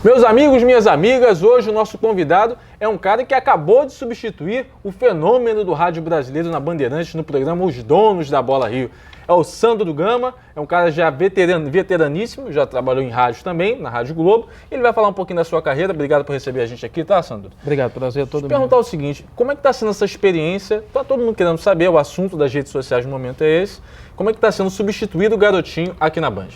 Meus amigos, minhas amigas, hoje o nosso convidado é um cara que acabou de substituir o fenômeno do rádio brasileiro na Bandeirantes no programa Os Donos da Bola Rio. É o Sandro Gama, é um cara já veteraníssimo, já trabalhou em rádio também, na Rádio Globo. Ele vai falar um pouquinho da sua carreira. Obrigado por receber a gente aqui, tá, Sandro? Obrigado, prazer todo mundo. Perguntar o seguinte, como é que está sendo essa experiência? Tá todo mundo querendo saber, o assunto das redes sociais no momento é esse. Como é que está sendo substituído o Garotinho aqui na Band?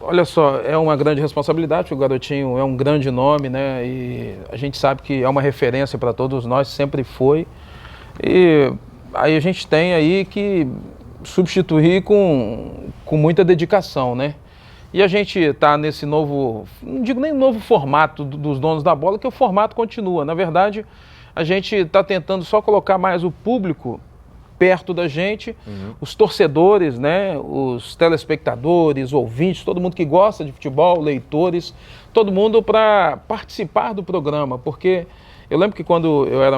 Olha só, é uma grande responsabilidade, o Garotinho é um grande nome, né? E a gente sabe que é uma referência para todos nós, sempre foi. E aí a gente tem aí que substituir com muita dedicação, né? E a gente está nesse novo, não digo nem novo formato dos Donos da Bola, que o formato continua. Na verdade, a gente está tentando só colocar mais o público perto da gente, os torcedores, né, os telespectadores, ouvintes, todo mundo que gosta de futebol, leitores, todo mundo para participar do programa, porque eu lembro que quando eu era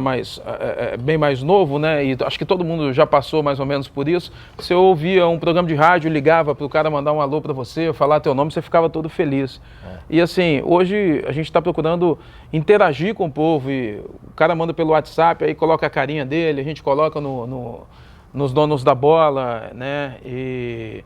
bem mais novo, né, e acho que todo mundo já passou mais ou menos por isso, você ouvia um programa de rádio, ligava para o cara mandar um alô para você, falar teu nome, você ficava todo feliz. E assim, hoje a gente está procurando interagir com o povo, e o cara manda pelo WhatsApp, aí coloca a carinha dele, a gente coloca nos Donos da Bola, né, e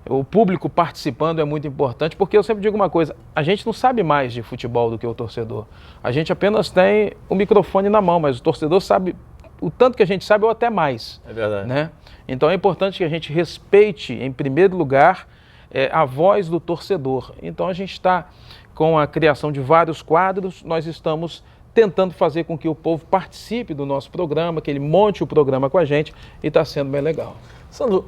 o público participando é muito importante, porque eu sempre digo uma coisa, a gente não sabe mais de futebol do que o torcedor. A gente apenas tem o microfone na mão, mas o torcedor sabe o tanto que a gente sabe ou até mais. É verdade. Né? Então é importante que a gente respeite, em primeiro lugar, a voz do torcedor. Então a gente está com a criação de vários quadros, nós estamos tentando fazer com que o povo participe do nosso programa, que ele monte o programa com a gente, e está sendo bem legal. Sandro,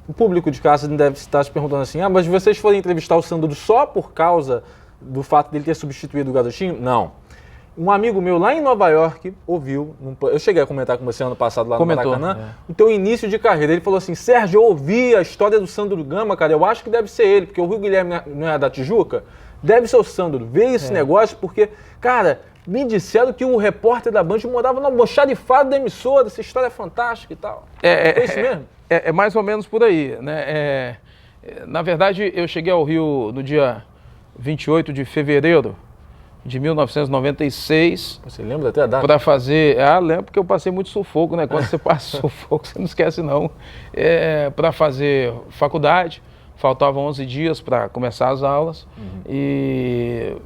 o público de casa deve estar se perguntando assim, mas vocês foram entrevistar o Sandro só por causa do fato dele ter substituído o Garotinho? Não. Um amigo meu lá em Nova York ouviu, eu cheguei a comentar com você ano passado lá no Maracanã, o teu início de carreira. Ele falou assim, Sérgio, eu ouvi a história do Sandro Gama, cara, eu acho que deve ser ele, porque o Rio Guilherme não é da Tijuca, deve ser o Sandro. Vê esse negócio, porque, cara, me disseram que o repórter da Band morava no almoxarifado da emissora, essa história é fantástica e tal. É isso mesmo? É mais ou menos por aí, né? Na verdade, eu cheguei ao Rio no dia 28 de fevereiro de 1996. Você lembra até a data? Para fazer... lembro porque eu passei muito sufoco, né? Quando você passa sufoco, você não esquece não. Para fazer faculdade, faltavam 11 dias para começar as aulas. E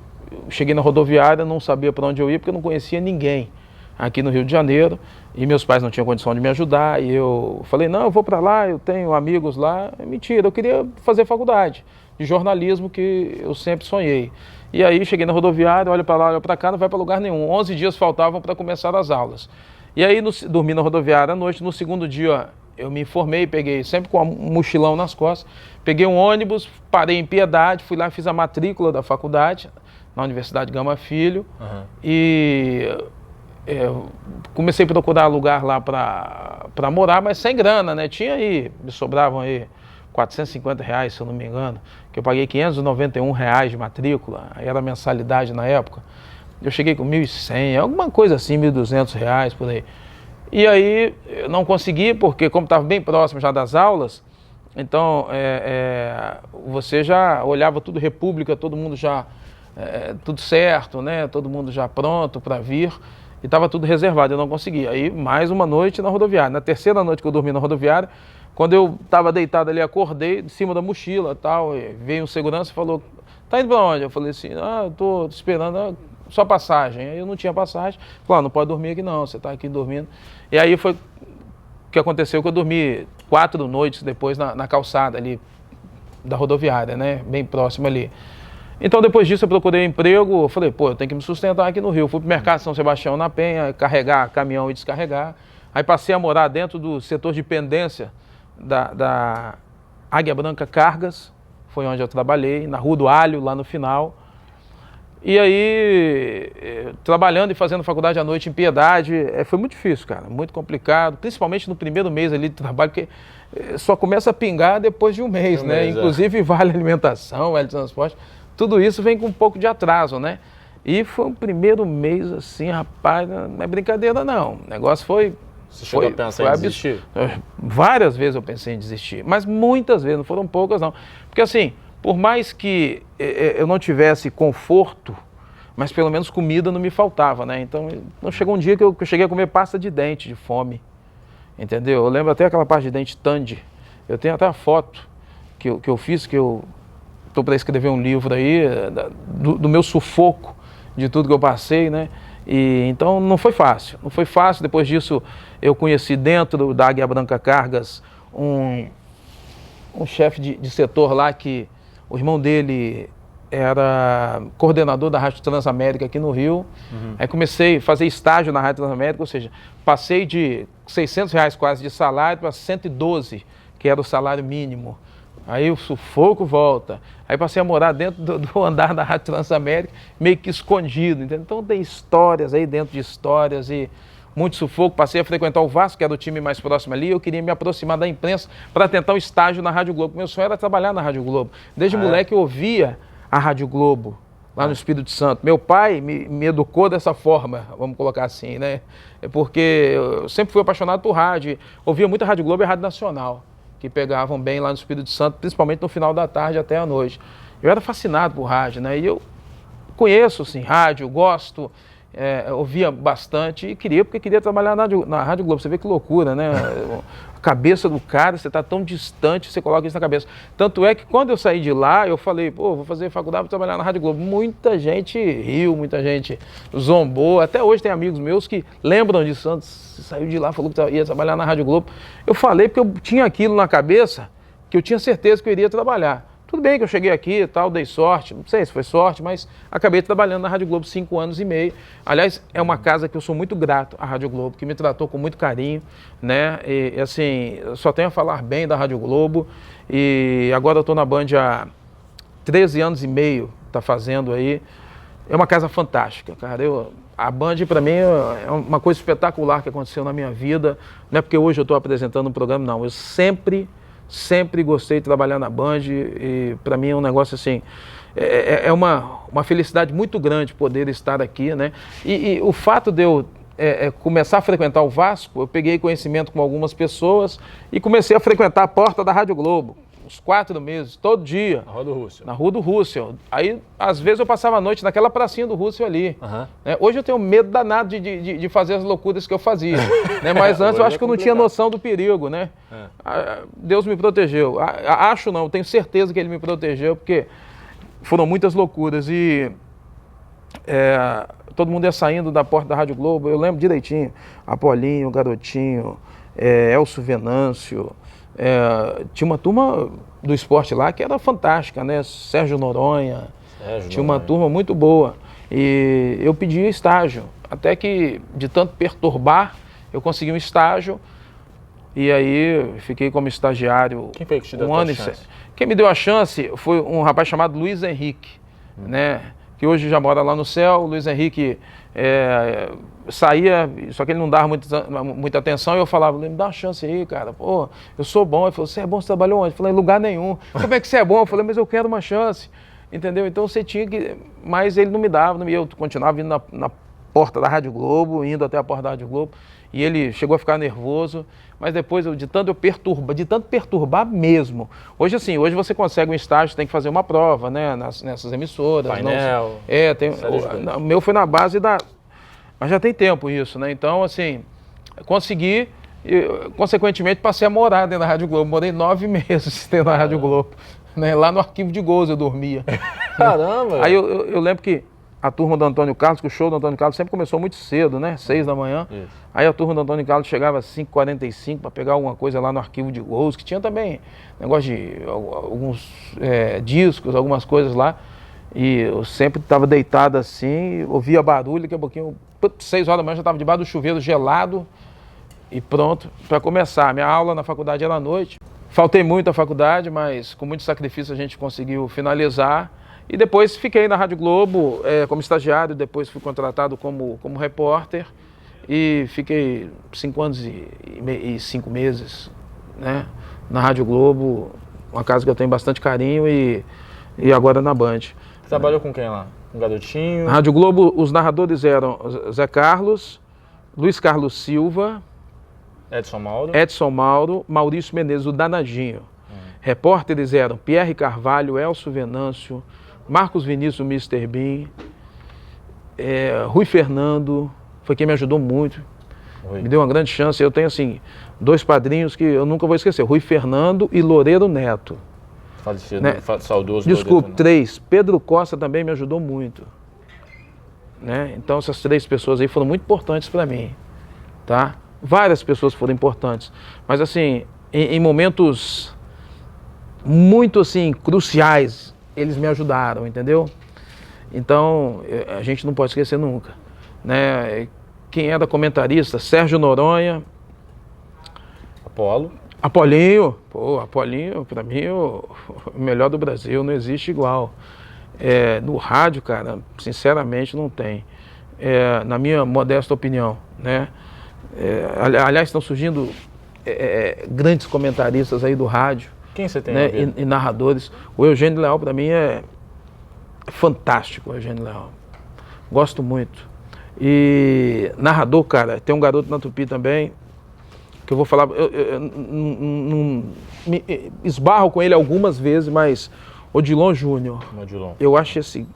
cheguei na rodoviária, não sabia para onde eu ia, porque eu não conhecia ninguém aqui no Rio de Janeiro, e meus pais não tinham condição de me ajudar, e eu falei, não, eu vou para lá, eu tenho amigos lá. Mentira, eu queria fazer faculdade de jornalismo, que eu sempre sonhei. E aí cheguei na rodoviária, olho para lá, olho para cá, não vai para lugar nenhum. 11 dias faltavam para começar as aulas. E aí dormi na rodoviária à noite. No segundo dia eu me informei, peguei sempre com um mochilão nas costas, peguei um ônibus, parei em Piedade, fui lá, fiz a matrícula da faculdade na Universidade Gama Filho, e comecei a procurar lugar lá para morar, mas sem grana, né? Tinha aí, me sobravam aí R$450, se eu não me engano, que eu paguei R$591 de matrícula, aí era a mensalidade na época. Eu cheguei com R$1.100, alguma coisa assim, R$1.200 por aí. E aí eu não consegui, porque como estava bem próximo já das aulas, então você já olhava tudo República, todo mundo já, tudo certo, né? Todo mundo já pronto para vir. E estava tudo reservado, eu não consegui. Aí, mais uma noite na rodoviária. Na terceira noite que eu dormi na rodoviária, quando eu estava deitado ali, acordei de cima da mochila e tal, e veio um segurança e falou, tá indo para onde? Eu falei assim, eu tô esperando só passagem. Aí eu não tinha passagem. Falei, não pode dormir aqui não, você está aqui dormindo. E aí foi o que aconteceu, que eu dormi 4 noites depois na calçada ali da rodoviária, né, bem próximo ali. Então, depois disso, eu procurei emprego, eu falei, eu tenho que me sustentar aqui no Rio. Fui para o Mercado São Sebastião na Penha, carregar caminhão e descarregar. Aí passei a morar dentro do setor de pendência da Águia Branca Cargas, foi onde eu trabalhei, na Rua do Alho, lá no final. E aí, trabalhando e fazendo faculdade à noite em Piedade, foi muito difícil, cara, muito complicado, principalmente no primeiro mês ali de trabalho, porque só começa a pingar depois de um mês, né? Inclusive vale alimentação, vale transporte. Tudo isso vem com um pouco de atraso, né? E foi um primeiro mês assim, rapaz, não é brincadeira não. O negócio foi... Você chegou a pensar em desistir? Várias vezes eu pensei em desistir, mas muitas vezes, não foram poucas não. Porque assim, por mais que eu não tivesse conforto, mas pelo menos comida não me faltava, né? Então chegou um dia que eu cheguei a comer pasta de dente, de fome, entendeu? Eu lembro até aquela pasta de dente Tandy. Eu tenho até a foto que eu fiz, que eu estou para escrever um livro aí, do meu sufoco, de tudo que eu passei, né? E então não foi fácil. Depois disso eu conheci dentro da Águia Branca Cargas um chefe de setor lá, que o irmão dele era coordenador da Rádio Transamérica aqui no Rio. Aí comecei a fazer estágio na Rádio Transamérica, ou seja, passei de R$600 quase de salário para 112, que era o salário mínimo. Aí o sufoco volta. Aí passei a morar dentro do andar da Rádio Transamérica, meio que escondido, entendeu? Então tem histórias aí dentro de histórias e muito sufoco. Passei a frequentar o Vasco, que era o time mais próximo ali. Eu queria me aproximar da imprensa para tentar um estágio na Rádio Globo. Meu sonho era trabalhar na Rádio Globo. Desde moleque eu ouvia a Rádio Globo, lá no Espírito Santo. Meu pai me educou dessa forma, vamos colocar assim, né? É porque eu sempre fui apaixonado por rádio. Ouvia muito a Rádio Globo e a Rádio Nacional, que pegavam bem lá no Espírito Santo, principalmente no final da tarde até a noite. Eu era fascinado por rádio, né? E eu conheço, assim, rádio, gosto, ouvia bastante e porque queria trabalhar na Rádio Globo. Você vê que loucura, né? A cabeça do cara, você está tão distante, você coloca isso na cabeça. Tanto é que quando eu saí de lá, eu falei, pô, vou fazer faculdade para trabalhar na Rádio Globo. Muita gente riu, muita gente zombou. Até hoje tem amigos meus que lembram disso. Antes, saiu de lá, falou que ia trabalhar na Rádio Globo. Eu falei porque eu tinha aquilo na cabeça, que eu tinha certeza que eu iria trabalhar. Tudo bem que eu cheguei aqui e tal, dei sorte, não sei se foi sorte, mas acabei trabalhando na Rádio Globo 5 anos e meio. Aliás, é uma casa que eu sou muito grato à Rádio Globo, que me tratou com muito carinho, né? E assim, eu só tenho a falar bem da Rádio Globo. E agora eu estou na Band há 13 anos e meio, tá fazendo aí. É uma casa fantástica, cara. A Band, para mim, é uma coisa espetacular que aconteceu na minha vida. Não é porque hoje eu estou apresentando um programa, não. Eu sempre gostei de trabalhar na Band e para mim é um negócio assim, é uma felicidade muito grande poder estar aqui, né? E o fato de eu começar a frequentar o Vasco, eu peguei conhecimento com algumas pessoas e comecei a frequentar a porta da Rádio Globo, uns 4 meses, todo dia. Na Rua do Russell. Na Rua do Russell. Aí, às vezes, eu passava a noite naquela pracinha do Russell ali. Né? Hoje eu tenho medo danado de fazer as loucuras que eu fazia. Né? Mas antes eu acho que eu não tinha noção do perigo, né? Deus me protegeu. Acho não, tenho certeza que Ele me protegeu, porque foram muitas loucuras. E todo mundo ia saindo da porta da Rádio Globo, eu lembro direitinho. Apolinho, Garotinho, Elcio Venâncio. Tinha uma turma do esporte lá que era fantástica, né? Sérgio Noronha, tinha uma turma muito boa. E eu pedi estágio, até que de tanto perturbar, eu consegui um estágio. E aí fiquei como estagiário. Quem foi que te deu a chance? Quem me deu a chance foi um rapaz chamado Luiz Henrique, né? Que hoje já mora lá no céu. O Luiz Henrique saía, só que ele não dava muita atenção, e eu falava, me dá uma chance aí, cara, pô, eu sou bom. Ele falou, você é bom, você trabalhou onde? Eu falei, em lugar nenhum. Como é que você é bom? Eu falei, mas eu quero uma chance, entendeu? Então você tinha que, mas ele não me dava, eu continuava vindo na porta da Rádio Globo, indo até a porta da Rádio Globo, e ele chegou a ficar nervoso, mas depois, de tanto perturbar mesmo. Hoje assim, hoje você consegue um estágio, tem que fazer uma prova, né, nessas emissoras. Painel. O meu foi na base da... Mas já tem tempo isso, né? Então, assim, consegui, e, consequentemente, passei a morar dentro da Rádio Globo. Morei 9 meses dentro da Rádio Globo. Né? Lá no arquivo de gols eu dormia. Caramba! Aí eu lembro que a turma do Antônio Carlos, que o show do Antônio Carlos sempre começou muito cedo, né? 6 da manhã. Isso. Aí a turma do Antônio Carlos chegava às 5h45 para pegar alguma coisa lá no arquivo de gols, que tinha também negócio de alguns discos, algumas coisas lá. E eu sempre estava deitado assim, ouvia barulho, daqui a pouquinho, 6 horas da manhã já estava debaixo do chuveiro gelado e pronto para começar. Minha aula na faculdade era à noite. Faltei muito à faculdade, mas com muito sacrifício a gente conseguiu finalizar. E depois fiquei na Rádio Globo como estagiário, depois fui contratado como repórter e fiquei 5 anos e 5 meses, né, na Rádio Globo, uma casa que eu tenho bastante carinho, e agora na Band. Você trabalhou com quem lá? Com Garotinho? Na Rádio Globo, os narradores eram Zé Carlos, Luiz Carlos Silva, Edson Mauro, Maurício Menezes, o Danadinho. Repórteres eram Pierre Carvalho, Elcio Venâncio, Marcos Vinícius, Mr. Bean, Rui Fernando, foi quem me ajudou muito. Oi. Me deu uma grande chance. Eu tenho, assim, 2 padrinhos que eu nunca vou esquecer. Rui Fernando e Loureiro Neto. Falecido, Né? saudoso. Desculpe, Loreto, 3. Pedro Costa também me ajudou muito. Né? Então, essas 3 pessoas aí foram muito importantes para mim. Tá? Várias pessoas foram importantes. Mas, assim, em momentos muito, assim, cruciais, eles me ajudaram, entendeu? Então, a gente não pode esquecer nunca. Né? Quem era comentarista? Sérgio Noronha. Apolo. Apolinho. Pô, Apolinho, pra mim, o melhor do Brasil, não existe igual. No rádio, cara, sinceramente, não tem. Na minha modesta opinião, né? Aliás, estão surgindo grandes comentaristas aí do rádio. Quem você tem, né? E narradores. O Eugênio Leal, pra mim, é fantástico, o Eugênio Leal. Gosto muito. E narrador, cara, tem um garoto na Tupi também, que eu vou falar, eu me esbarro com ele algumas vezes, mas Odilon Júnior, eu acho esse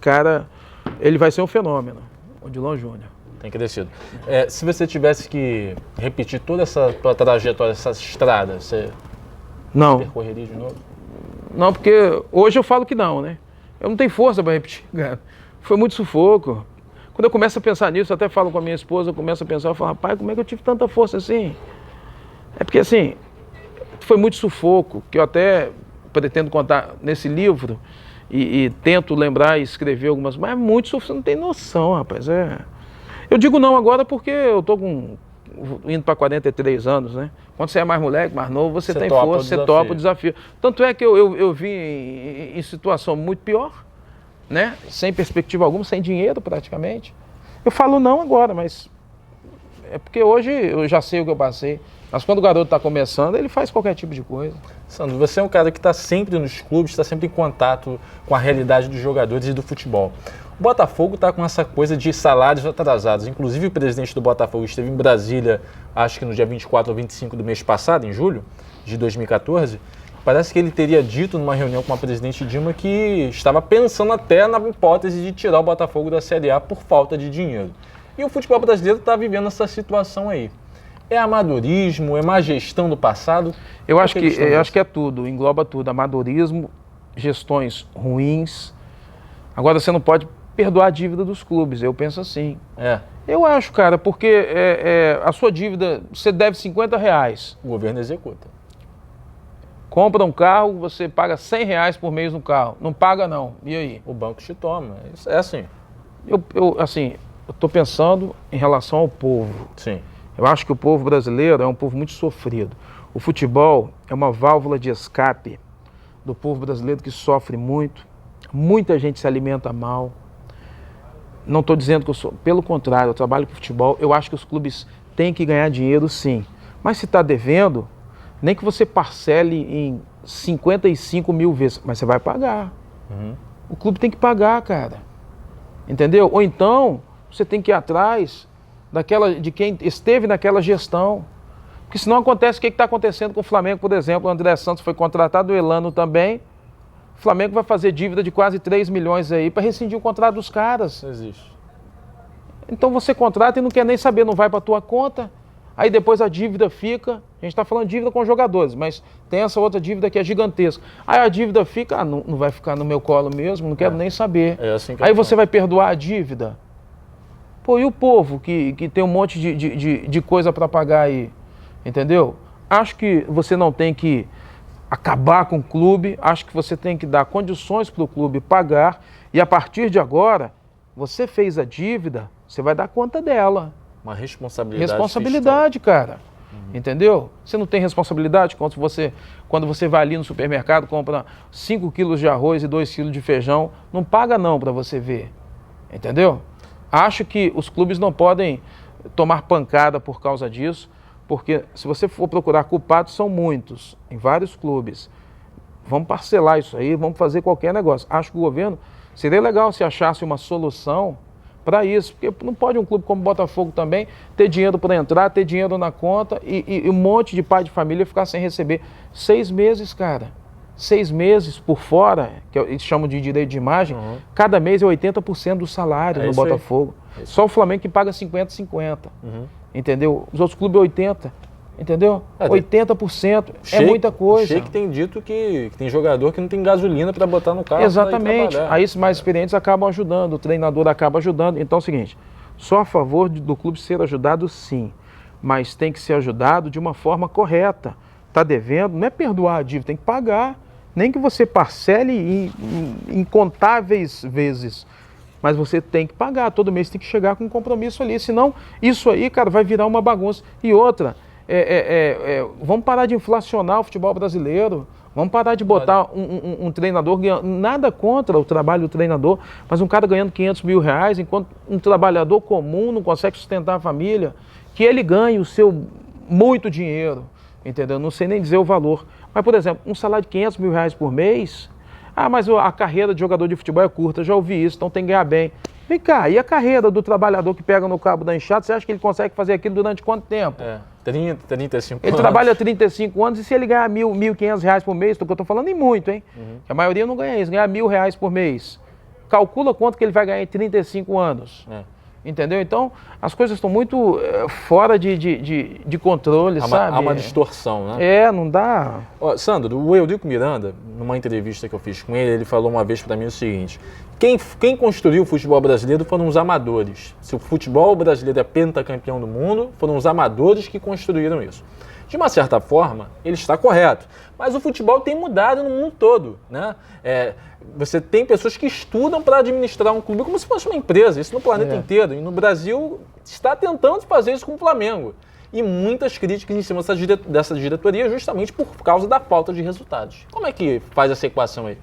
cara, ele vai ser um fenômeno, Odilon Júnior. Tem crescido. Se você tivesse que repetir toda essa tua trajetória, essa estrada, você percorreria de novo? Não, porque hoje eu falo que não, né? Eu não tenho força para repetir, cara. Foi muito sufoco. Quando eu começo a pensar nisso, eu até falo com a minha esposa, eu começo a pensar, eu falo, rapaz, como é que eu tive tanta força assim? É porque, assim, foi muito sufoco, que eu até pretendo contar nesse livro, e tento lembrar e escrever algumas, mas é muito sufoco, você não tem noção, rapaz. Eu digo não agora porque eu tô indo para 43 anos, né? Quando você é mais moleque, mais novo, você tem força, você topa o desafio. Tanto é que eu vim em situação muito pior, né? Sem perspectiva alguma, sem dinheiro praticamente. Eu falo não agora, mas é porque hoje eu já sei o que eu passei. Mas quando o garoto está começando, ele faz qualquer tipo de coisa. Sandro, você é um cara que está sempre nos clubes, está sempre em contato com a realidade dos jogadores e do futebol. O Botafogo está com essa coisa de salários atrasados. Inclusive o presidente do Botafogo esteve em Brasília, acho que no dia 24 ou 25 do mês passado, em julho de 2014. Parece que ele teria dito numa reunião com a presidente Dilma que estava pensando até na hipótese de tirar o Botafogo da Série A por falta de dinheiro. E o futebol brasileiro está vivendo essa situação aí. É amadorismo, é má gestão do passado? Eu acho que é tudo, engloba tudo. Amadorismo, gestões ruins. Agora você não pode perdoar a dívida dos clubes, eu penso assim. Eu acho, cara, porque a sua dívida, você deve R$50. O governo executa. Compra um carro, você paga R$100 por mês no carro. Não paga não. E aí? O banco te toma. Isso é assim. Eu estou pensando em relação ao povo. Sim. Eu acho que o povo brasileiro é um povo muito sofrido. O futebol é uma válvula de escape do povo brasileiro que sofre muito. Muita gente se alimenta mal. Não estou dizendo que eu sou... Pelo contrário, eu trabalho com futebol. Eu acho que os clubes têm que ganhar dinheiro, sim. Mas se está devendo, nem que você parcele em 55 mil vezes, mas você vai pagar. O clube tem que pagar, cara. Entendeu? Ou então, você tem que ir atrás de quem esteve naquela gestão. Porque senão acontece o que está acontecendo com o Flamengo, por exemplo. O André Santos foi contratado, o Elano também. O Flamengo vai fazer dívida de quase 3 milhões aí para rescindir o contrato dos caras. Não existe. Então você contrata e não quer nem saber, não vai para a tua conta. Aí depois a dívida fica, a gente está falando de dívida com jogadores, mas tem essa outra dívida que é gigantesca. Aí a dívida fica, não vai ficar no meu colo mesmo, não quero nem saber. Assim que aí você vai perdoar a dívida? Pô, e o povo que tem um monte de coisa para pagar aí, entendeu? Acho que você não tem que acabar com o clube, acho que você tem que dar condições para o clube pagar e a partir de agora, você fez a dívida, você vai dar conta dela. Uma responsabilidade. Responsabilidade, cara. Entendeu? Você não tem responsabilidade quando você vai ali no supermercado, compra 5 quilos de arroz e 2 quilos de feijão, não paga não para você ver. Entendeu? Acho que os clubes não podem tomar pancada por causa disso, porque se você for procurar culpados, são muitos, em vários clubes. Vamos parcelar isso aí, vamos fazer qualquer negócio. Acho que o governo, seria legal se achasse uma solução para isso, porque não pode um clube como o Botafogo também ter dinheiro para entrar, ter dinheiro na conta e um monte de pai de família ficar sem receber. 6 meses, cara. 6 meses por fora, que eles chamam de direito de imagem, cada mês é 80% do salário no Botafogo. Só o Flamengo que paga 50-50, entendeu? Os outros clubes 80%, entendeu? 80% é muita coisa. Achei que tem dito que tem jogador que não tem gasolina para botar no carro. Exatamente, aí os mais experientes acabam ajudando, o treinador acaba ajudando. Então é o seguinte, sou a favor do clube ser ajudado sim, mas tem que ser ajudado de uma forma correta. Está devendo, não é perdoar a dívida, tem que pagar. Nem que você parcele em incontáveis vezes, mas você tem que pagar, todo mês tem que chegar com um compromisso ali, senão isso aí, cara, vai virar uma bagunça. E outra, vamos parar de inflacionar o futebol brasileiro, vamos parar de botar um treinador ganhando, nada contra o trabalho do treinador, mas um cara ganhando 500 mil reais, enquanto um trabalhador comum não consegue sustentar a família, que ele ganhe o seu muito dinheiro, entendeu? Não sei nem dizer o valor. Mas, por exemplo, um salário de 500 mil reais por mês, mas a carreira de jogador de futebol é curta, já ouvi isso, então tem que ganhar bem. Vem cá, e a carreira do trabalhador que pega no cabo da enxada, você acha que ele consegue fazer aquilo durante quanto tempo? 35 anos. Ele trabalha 35 anos e se ele ganhar R$1.500 por mês, que eu estou falando em muito, hein? A maioria não ganha isso, ganha R$1.000 por mês. Calcula quanto que ele vai ganhar em 35 anos. Entendeu? Então, as coisas estão muito fora de controle, sabe? Há uma distorção, né? Não dá. Sandro, o Eurico Miranda, numa entrevista que eu fiz com ele, ele falou uma vez para mim o seguinte: quem construiu o futebol brasileiro foram os amadores. Se o futebol brasileiro é pentacampeão do mundo, foram os amadores que construíram isso. De uma certa forma, ele está correto. Mas o futebol tem mudado no mundo todo, né? Você tem pessoas que estudam para administrar um clube como se fosse uma empresa, isso no planeta inteiro. E no Brasil está tentando fazer isso com o Flamengo. E muitas críticas em cima dessa diretoria justamente por causa da falta de resultados. Como é que faz essa equação aí?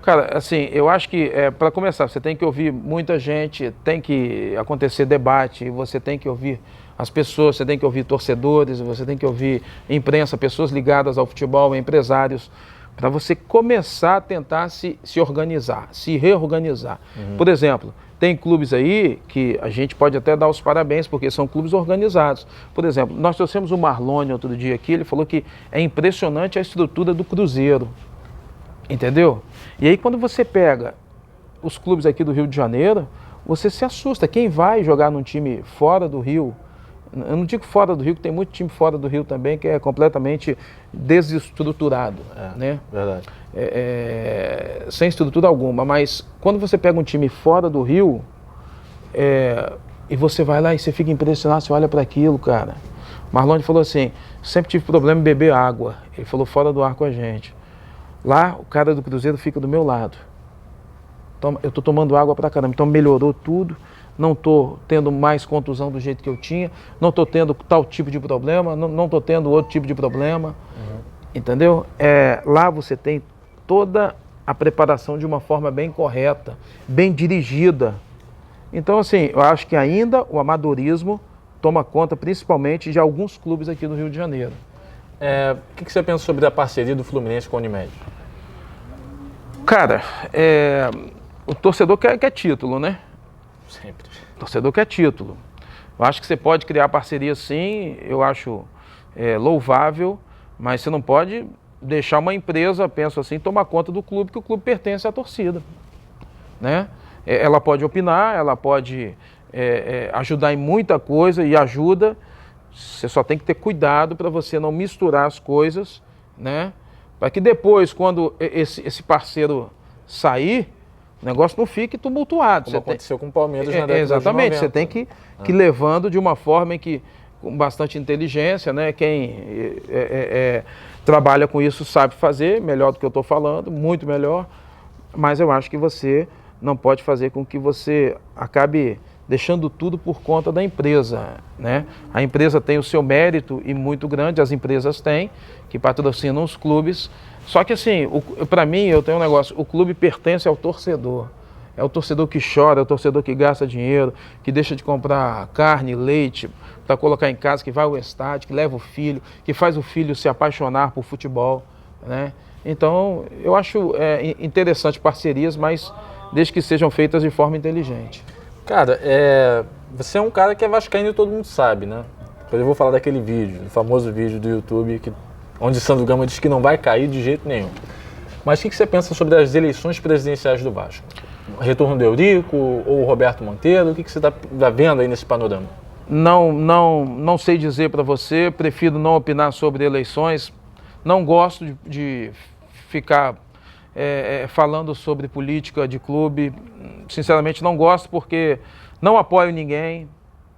Cara, assim, eu acho que, para começar, você tem que ouvir muita gente, tem que acontecer debate, você tem que ouvir as pessoas, você tem que ouvir torcedores, você tem que ouvir imprensa, pessoas ligadas ao futebol, empresários, para você começar a tentar se organizar, se reorganizar. Por exemplo, tem clubes aí que a gente pode até dar os parabéns, porque são clubes organizados. Por exemplo, nós trouxemos o Marlone outro dia aqui, ele falou que é impressionante a estrutura do Cruzeiro. Entendeu? E aí quando você pega os clubes aqui do Rio de Janeiro, você se assusta. Quem vai jogar num time fora do Rio, eu não digo fora do Rio, que tem muito time fora do Rio também que é completamente desestruturado, né? Verdade. Sem estrutura alguma, mas quando você pega um time fora do Rio, e você vai lá e você fica impressionado, você olha para aquilo, cara. Marlone falou assim, sempre tive problema em beber água. Ele falou fora do ar com a gente. Lá, o cara do Cruzeiro fica do meu lado. Então, eu estou tomando água pra caramba. Então, melhorou tudo. Não estou tendo mais contusão do jeito que eu tinha. Não estou tendo tal tipo de problema. Não estou tendo outro tipo de problema. Entendeu? Lá você tem toda a preparação de uma forma bem correta, bem dirigida. Então, assim, eu acho que ainda o amadorismo toma conta, principalmente, de alguns clubes aqui do Rio de Janeiro. O que você pensa sobre a parceria do Fluminense com a Unimed? Cara, o torcedor quer título, né? Sempre. O torcedor quer título. Eu acho que você pode criar parceria sim, eu acho louvável, mas você não pode deixar uma empresa, penso assim, tomar conta do clube, que o clube pertence à torcida, né? Ela pode opinar, ela pode ajudar em muita coisa e ajuda. Você só tem que ter cuidado para você não misturar as coisas, né? Para que depois, quando esse parceiro sair, o negócio não fique tumultuado. Como aconteceu com o Palmeiras na década exatamente, de 90. você tem que ir levando de uma forma com bastante inteligência, né? Quem trabalha com isso sabe fazer, melhor do que eu estou falando, muito melhor, mas eu acho que você não pode fazer com que você acabe deixando tudo por conta da empresa, né? A empresa tem o seu mérito e muito grande, as empresas têm, que patrocinam os clubes. Só que assim, para mim, eu tenho um negócio, o clube pertence ao torcedor. É o torcedor que chora, é o torcedor que gasta dinheiro, que deixa de comprar carne, leite, para colocar em casa, que vai ao estádio, que leva o filho, que faz o filho se apaixonar por futebol, né? Então, eu acho interessante parcerias, mas desde que sejam feitas de forma inteligente. Cara, você é um cara que é vascaíno e todo mundo sabe, né? Eu vou falar daquele vídeo, do famoso vídeo do YouTube, onde Sandro Gama diz que não vai cair de jeito nenhum. Mas o que você pensa sobre as eleições presidenciais do Vasco? O retorno do Eurico ou o Roberto Monteiro? O que você está vendo aí nesse panorama? Não sei dizer para você, prefiro não opinar sobre eleições. Não gosto de ficar falando sobre política de clube. Sinceramente não gosto porque não apoio ninguém,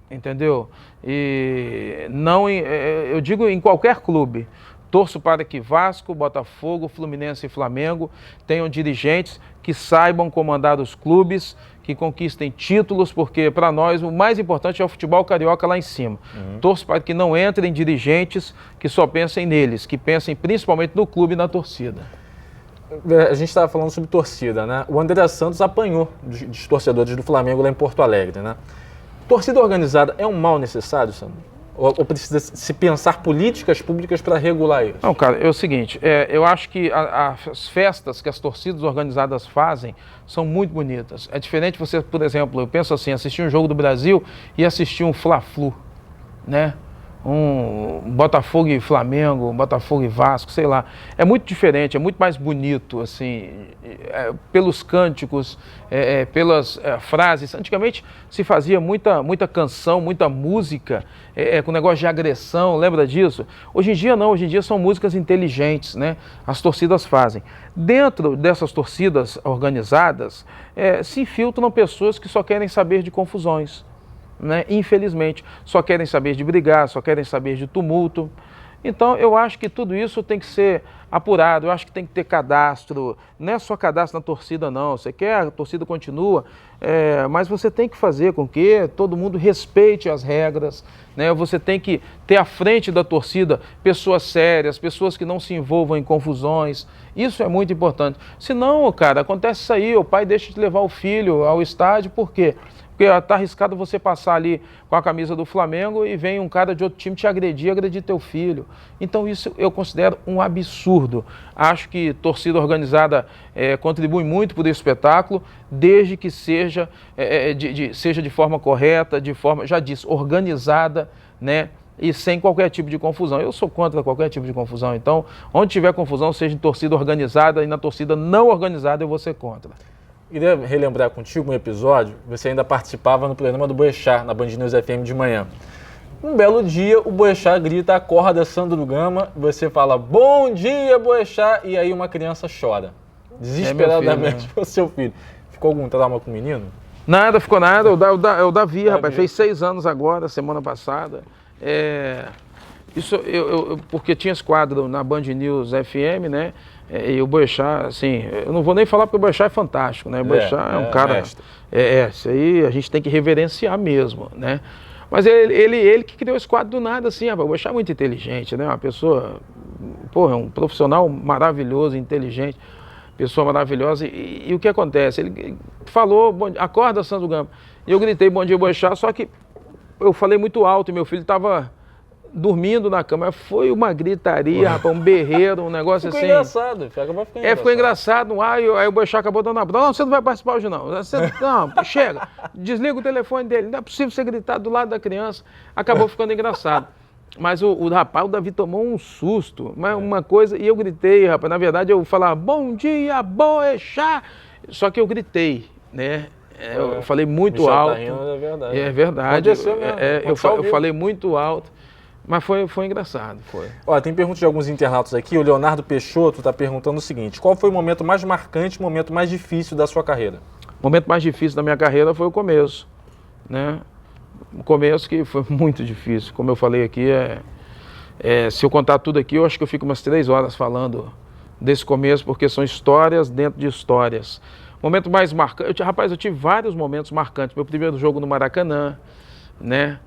entendeu? E não, eu digo em qualquer clube. Torço para que Vasco, Botafogo, Fluminense e Flamengo tenham dirigentes que saibam comandar os clubes, que conquistem títulos, porque para nós o mais importante é o futebol carioca lá em cima. Torço para que não entrem dirigentes que só pensem neles, que pensem principalmente no clube e na torcida. A gente estava falando sobre torcida, né? O André Santos apanhou dos torcedores do Flamengo lá em Porto Alegre, né? Torcida organizada é um mal necessário, Sandro? Ou precisa se pensar políticas públicas para regular isso? Não, cara, é o seguinte, eu acho que as festas que as torcidas organizadas fazem são muito bonitas. É diferente você, por exemplo, eu penso assim, assistir um jogo do Brasil e assistir um Fla-Flu, né? Um Botafogo e Flamengo, um Botafogo e Vasco, sei lá. É muito diferente, é muito mais bonito, assim, pelos cânticos, pelas frases. Antigamente se fazia muita canção, muita música, com negócio de agressão, lembra disso? Hoje em dia não, hoje em dia são músicas inteligentes, né? As torcidas fazem. Dentro dessas torcidas organizadas, se infiltram pessoas que só querem saber de confusões. Né? Infelizmente, só querem saber de brigar, só querem saber de tumulto. Então, eu acho que tudo isso tem que ser apurado, eu acho que tem que ter cadastro, não é só cadastro na torcida não, você quer, a torcida continua, mas você tem que fazer com que todo mundo respeite as regras, né? Você tem que ter à frente da torcida pessoas sérias, pessoas que não se envolvam em confusões, isso é muito importante. Senão, cara, acontece isso aí, o pai deixa de levar o filho ao estádio, por quê? Porque está arriscado você passar ali com a camisa do Flamengo e vem um cara de outro time te agredir teu filho. Então isso eu considero um absurdo. Acho que torcida organizada contribui muito para o espetáculo, desde que seja, seja de forma correta, de forma, já disse, organizada, né? E sem qualquer tipo de confusão. Eu sou contra qualquer tipo de confusão. Então, onde tiver confusão, seja em torcida organizada e na torcida não organizada, eu vou ser contra. Queria relembrar contigo um episódio, você ainda participava no programa do Boechat, na Band News FM de manhã. Um belo dia, o Boechat grita, acorda Sandro Gama, você fala, bom dia, Boechat, e aí uma criança chora, desesperadamente pelo seu filho. Ficou algum trauma com o menino? Nada, ficou nada, é o Davi, rapaz, fez 6 anos agora, semana passada. Isso porque tinha esse quadro na Band News FM, né? E o Boechat, assim, eu não vou nem falar porque o Boechat é fantástico, né? O Boechat é um cara... Isso aí a gente tem que reverenciar mesmo, né? Mas ele que criou esse quadro do nada, assim, rapaz. O Boechat é muito inteligente, né? Uma pessoa, é um profissional maravilhoso, inteligente, pessoa maravilhosa. E o que acontece? Ele falou, acorda, Sandro Gama. E eu gritei, bom dia, Boechat, só que eu falei muito alto e meu filho estava dormindo na cama. Foi uma gritaria, rapaz, um berreiro, um negócio ficou assim. Engraçado, acabou ficando engraçado. Ficou engraçado. Aí o Boechat acabou dando a bronca. Não, você não vai participar hoje não. Não, chega. Desliga o telefone dele. Não é possível você gritar do lado da criança. Acabou ficando engraçado. Mas o rapaz, o Davi tomou um susto, mas uma coisa, e eu gritei, rapaz, na verdade eu falava, bom dia, Boechat, só que eu gritei, né? Eu falei muito alto. Tá rindo, é verdade. É verdade. Aconteceu mesmo. Eu falei muito alto. Mas foi engraçado, foi. Ó, tem perguntas de alguns internautas aqui. O Leonardo Peixoto está perguntando o seguinte: qual foi o momento mais marcante, o momento mais difícil da sua carreira? O momento mais difícil da minha carreira foi o começo, né? O começo que foi muito difícil. Como eu falei aqui, se eu contar tudo aqui, eu acho que eu fico umas 3 horas falando desse começo, porque são histórias dentro de histórias. O momento mais marcante... Rapaz, eu tive vários momentos marcantes. Meu primeiro jogo no Maracanã, né?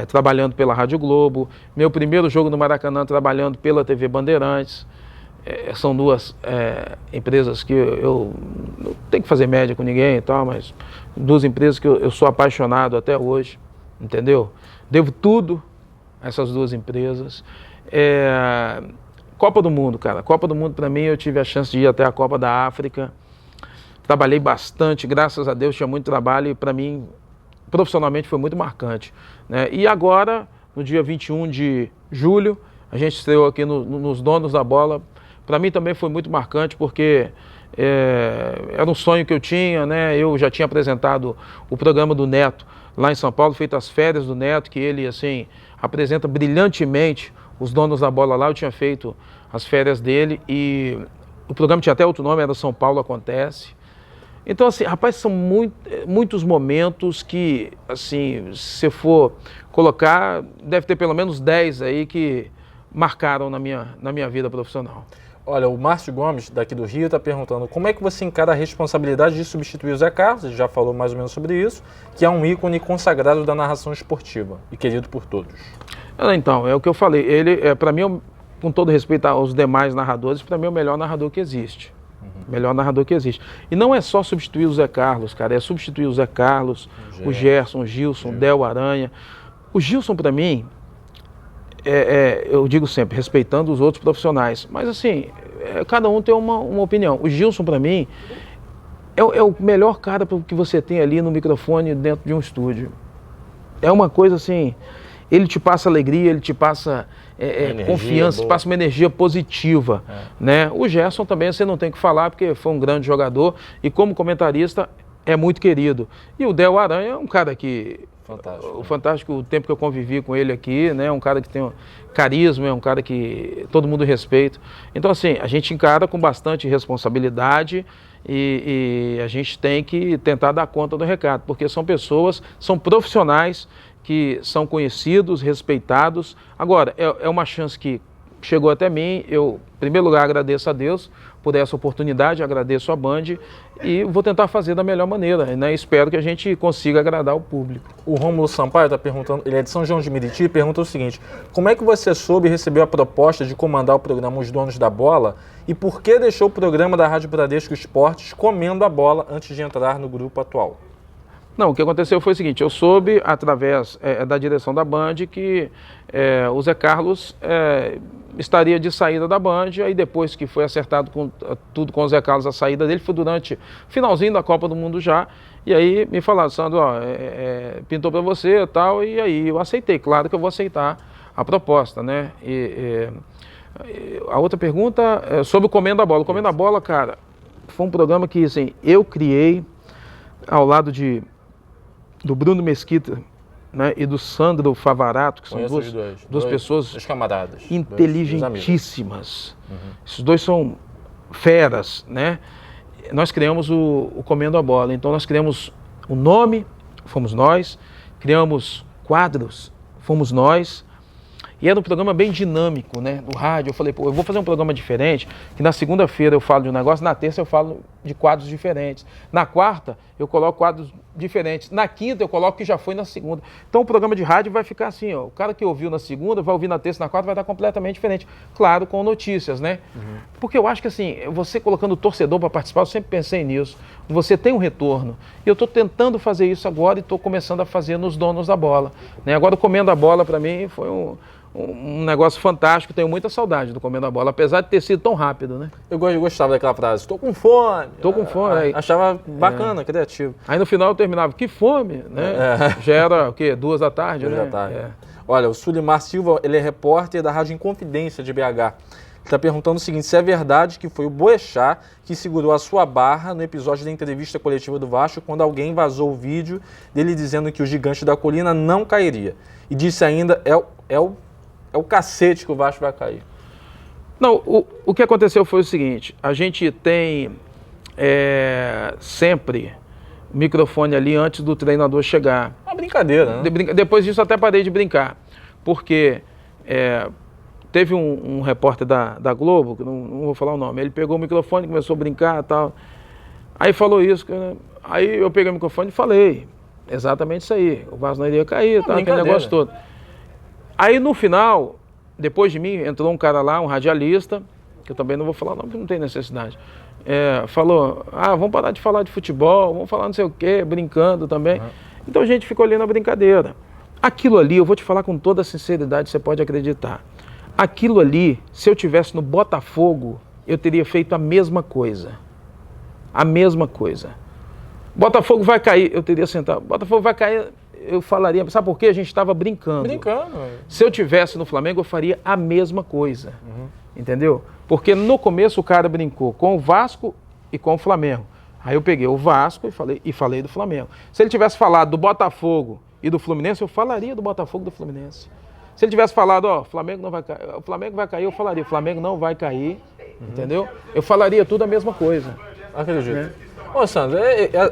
Trabalhando pela Rádio Globo, meu primeiro jogo no Maracanã trabalhando pela TV Bandeirantes, são 2 empresas que eu não tenho que fazer média com ninguém e tal, mas 2 empresas que eu sou apaixonado até hoje, entendeu? Devo tudo a essas 2 empresas. Copa do Mundo, cara, Copa do Mundo para mim, eu tive a chance de ir até a Copa da África, trabalhei bastante, graças a Deus tinha muito trabalho e para mim, profissionalmente, foi muito marcante, né? E agora, no dia 21 de julho, a gente estreou aqui nos Donos da Bola. Para mim também foi muito marcante porque era um sonho que eu tinha, né? Eu já tinha apresentado o programa do Neto lá em São Paulo, feito as férias do Neto, que ele assim apresenta brilhantemente os Donos da Bola lá. Eu tinha feito as férias dele e o programa tinha até outro nome, era São Paulo Acontece. Então, assim, rapaz, são muitos momentos que, assim, se eu for colocar, deve ter pelo menos 10 aí que marcaram na minha vida profissional. Olha, o Márcio Gomes, daqui do Rio, está perguntando como é que você encara a responsabilidade de substituir o Zé Carlos, ele já falou mais ou menos sobre isso, que é um ícone consagrado da narração esportiva e querido por todos. Então, é o que eu falei, ele, para mim, com todo respeito aos demais narradores, para mim é o melhor narrador que existe. Melhor narrador que existe. E não é só substituir o Zé Carlos, cara, é substituir o Zé Carlos, o Gerson, o Gilson, o Del Aranha. O Gilson, para mim, eu digo sempre, respeitando os outros profissionais, mas assim, cada um tem uma opinião. O Gilson, para mim, é o melhor cara que você tem ali no microfone dentro de um estúdio. É uma coisa assim, ele te passa alegria, ele te passa confiança, passa uma energia positiva, né? O Gerson também você não tem que falar, porque foi um grande jogador e como comentarista é muito querido. E o Del Aranha é um cara que... Fantástico, o tempo que eu convivi com ele aqui, né? Um cara que tem carisma, é um cara que todo mundo respeita. Então, assim, a gente encara com bastante responsabilidade e a gente tem que tentar dar conta do recado, porque são pessoas, são profissionais que são conhecidos, respeitados. Agora, é uma chance que chegou até mim. Eu, em primeiro lugar, agradeço a Deus por essa oportunidade, agradeço a Band e vou tentar fazer da melhor maneira, né? Espero que a gente consiga agradar o público. O Rômulo Sampaio está perguntando, ele é de São João de Meriti, pergunta o seguinte: como é que você soube e recebeu a proposta de comandar o programa Os Donos da Bola e por que deixou o programa da Rádio Bradesco Esportes comendo a bola antes de entrar no grupo atual? Não, o que aconteceu foi o seguinte, eu soube através da direção da Band que o Zé Carlos estaria de saída da Band, aí depois que foi acertado tudo com o Zé Carlos, a saída dele foi durante o finalzinho da Copa do Mundo já, e aí me falaram, Sandro, pintou para você e tal, e aí eu aceitei, claro que eu vou aceitar a proposta, né? A outra pergunta é sobre o Comendo a Bola. O Comendo a Bola, cara, foi um programa que assim, eu criei ao lado do Bruno Mesquita, né, e do Sandro Favarato, que são duas pessoas camaradas, inteligentíssimas. Esses dois são feras, né? Nós criamos o Comendo a Bola, então nós criamos o nome, fomos nós, criamos quadros, fomos nós, e era um programa bem dinâmico, né? No rádio, eu falei, pô, eu vou fazer um programa diferente, que na segunda-feira eu falo de um negócio, na terça eu falo de quadros diferentes. Na quarta, eu coloco quadros diferentes. Na quinta, eu coloco que já foi na segunda. Então, o programa de rádio vai ficar assim, ó. O cara que ouviu na segunda, vai ouvir na terça, na quarta, vai estar completamente diferente. Claro, com notícias, né? Porque eu acho que, assim, você colocando o torcedor para participar, eu sempre pensei nisso. Você tem um retorno. E eu estou tentando fazer isso agora e estou começando a fazer nos Donos da Bola, né? Agora, o Comendo a Bola, para mim, foi um negócio fantástico, tenho muita saudade do Comendo a Bola, apesar de ter sido tão rápido, né? Eu gostava daquela frase, estou com fome. Estou com fome. Achava bacana, criativo. Aí no final eu terminava, que fome, né? Já era o quê? 2 da tarde, 2 né? da tarde. Olha, o Sulimar Silva, ele é repórter da Rádio Inconfidência de BH. Ele está perguntando o seguinte, se é verdade que foi o Boechat que segurou a sua barra no episódio da entrevista coletiva do Vasco, quando alguém vazou o vídeo dele dizendo que o gigante da colina não cairia. E disse ainda, é o cacete que o Vasco vai cair. Não, o que aconteceu foi o seguinte, a gente tem sempre o microfone ali antes do treinador chegar. Uma brincadeira, né? Depois disso até parei de brincar, porque teve um repórter da Globo, que não vou falar o nome, ele pegou o microfone, começou a brincar e tal, aí falou isso, aí eu peguei o microfone e falei, exatamente isso aí, o Vasco não iria cair, tal, aquele negócio todo. Aí no final, depois de mim, entrou um cara lá, um radialista, que eu também não vou falar não, porque não tem necessidade, falou, vamos parar de falar de futebol, vamos falar não sei o quê, brincando também. Então a gente ficou ali na brincadeira. Aquilo ali, eu vou te falar com toda a sinceridade, você pode acreditar. Aquilo ali, se eu tivesse no Botafogo, eu teria feito a mesma coisa. A mesma coisa. Botafogo vai cair, eu teria sentado. Botafogo vai cair, eu falaria, sabe por quê? A gente estava brincando. Brincando. Se eu tivesse no Flamengo, eu faria a mesma coisa. Entendeu? Porque no começo o cara brincou com o Vasco e com o Flamengo. Aí eu peguei o Vasco e falei do Flamengo. Se ele tivesse falado do Botafogo e do Fluminense, eu falaria do Botafogo e do Fluminense. Se ele tivesse falado, ó, o Flamengo não vai cair, o Flamengo vai cair, eu falaria, o Flamengo não vai cair, entendeu? Eu falaria tudo a mesma coisa. Acredito. Ô, Sandro,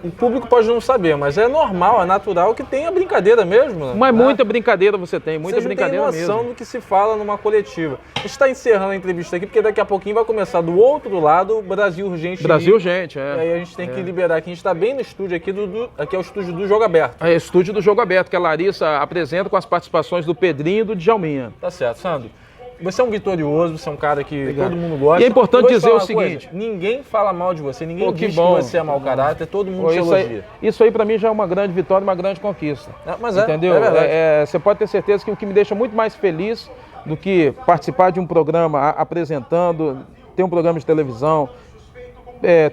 o público pode não saber, mas é normal, é natural que tenha brincadeira mesmo. Né? Mas muita brincadeira você tem, muita brincadeira mesmo. Vocês não têm noção do que se fala numa coletiva. A gente está encerrando a entrevista aqui, porque daqui a pouquinho vai começar do outro lado o Brasil Urgente. Brasil Urgente, E aí a gente tem que liberar aqui. A gente está bem no estúdio aqui, aqui é o estúdio do Jogo Aberto. É o estúdio do Jogo Aberto, que a Larissa apresenta com as participações do Pedrinho e do Djalminha. Tá certo, Sandro. Você é um vitorioso, você é um cara que todo mundo gosta. E é importante dizer o seguinte... Ninguém fala mal de você, ninguém diz que bom. você é mau caráter, todo mundo te elogia. Isso aí pra mim já é uma grande vitória, uma grande conquista. Mas entendeu? É verdade. Você pode ter certeza que o que me deixa muito mais feliz do que participar de um programa apresentando, ter um programa de televisão,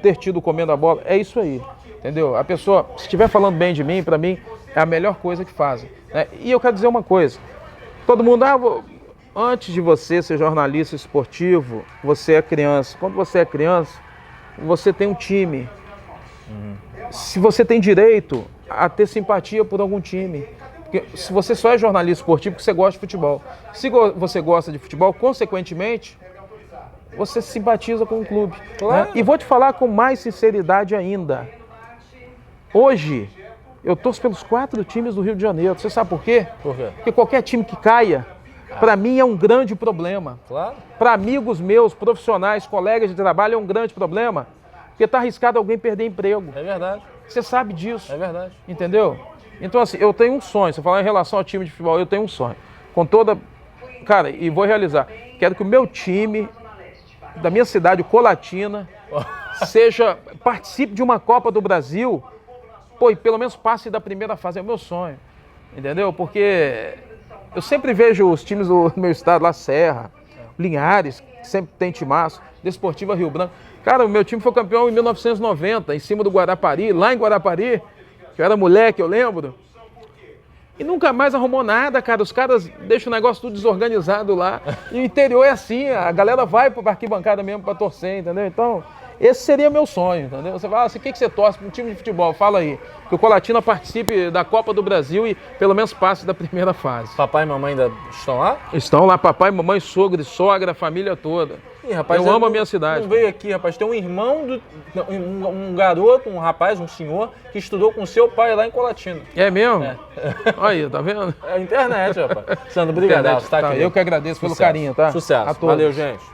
ter tido Comendo a Bola, é isso aí. Entendeu? A pessoa, se estiver falando bem de mim, pra mim, é a melhor coisa que fazem. Né? E eu quero dizer uma coisa. Todo mundo... Antes de você ser jornalista esportivo, você é criança. Quando você é criança, você tem um time. Se você tem direito a ter simpatia por algum time. Porque se você só é jornalista esportivo, porque você gosta de futebol. Se você gosta de futebol, consequentemente, você simpatiza com o clube. Claro. Né? E vou te falar com mais sinceridade ainda. Hoje, eu torço pelos 4 times do Rio de Janeiro. Você sabe por quê? Por quê? Porque qualquer time que caia, para mim é um grande problema. Claro. Para amigos meus, profissionais, colegas de trabalho, é um grande problema. Porque está arriscado alguém perder emprego. É verdade. Você sabe disso. É verdade. Entendeu? Então, assim, eu tenho um sonho. Você falar em relação ao time de futebol, eu tenho um sonho. Com toda... Cara, e vou realizar. Quero que o meu time, da minha cidade, o Colatina, participe de uma Copa do Brasil, e pelo menos passe da primeira fase. É o meu sonho. Entendeu? Porque... Eu sempre vejo os times do meu estado lá, Serra, Linhares, que sempre tem timaço, Desportiva Rio Branco. Cara, o meu time foi campeão em 1990, em cima do Guarapari, lá em Guarapari, que eu era moleque, eu lembro. E nunca mais arrumou nada, cara. Os caras deixam o negócio tudo desorganizado lá. E o interior é assim, a galera vai para arquibancada mesmo para torcer, entendeu? Então, esse seria meu sonho, entendeu? Você fala assim, o que você torce para um time de futebol? Fala aí. Que o Colatina participe da Copa do Brasil e pelo menos passe da primeira fase. Papai e mamãe ainda estão lá? Estão lá, papai, mamãe, sogro e sogra, a família toda. Ih, rapaz, eu amo a minha cidade. Não veio aqui, rapaz. Tem um irmão, um garoto, um rapaz, um senhor, que estudou com seu pai lá em Colatina. É mesmo? Olha aí, tá vendo? É a internet, rapaz. Sandro, obrigado. Eu que agradeço pelo carinho, tá? Sucesso. Valeu, gente.